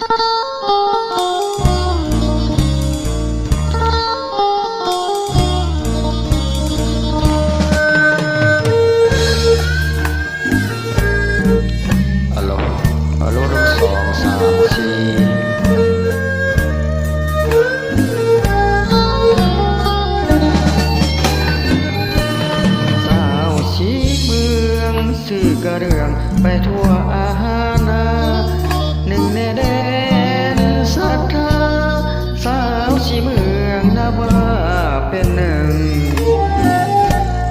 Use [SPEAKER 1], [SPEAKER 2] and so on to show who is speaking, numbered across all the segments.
[SPEAKER 1] ฮัลโหลฮัลโหล1 2 3 4สื่อกระเรื่องไปทั่วอาหานาหนึ่งในแดนศรัทธาสาวชีเมืองนาว่าเป็นหนึ่ง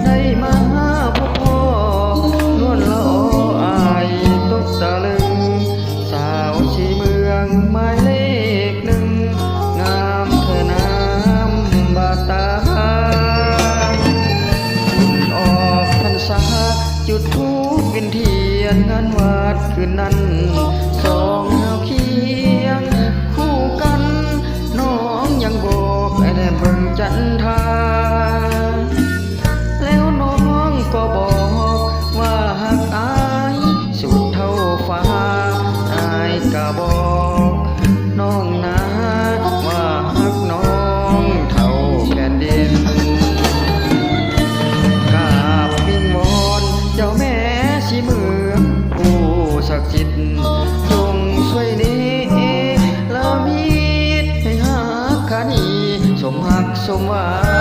[SPEAKER 1] ได้มาพบพ่อนวลละออายตกตะลึงสาวชีเมืองหมายเลขหนึ่งงามเธอน้ำบาตาฝุ่นออกพรรษาจุดทูปวินเทียนงานวัดคืนนั้นสองเฮาเคียงคู่กันน้องยังบอกไอ้แนมเบิ่งจันทราแล้วน้องก็บอกว่าหักอายสุดเท่าฟ้าอายก็บอกน้องนะว่าหักน้องเท่าแผ่นดินเจ้าแม่ชีเมืองผู้ศักดิ์สิทธิ์จงช่วยนี้ละมิตรให้หาคานีสมหักสมหวัง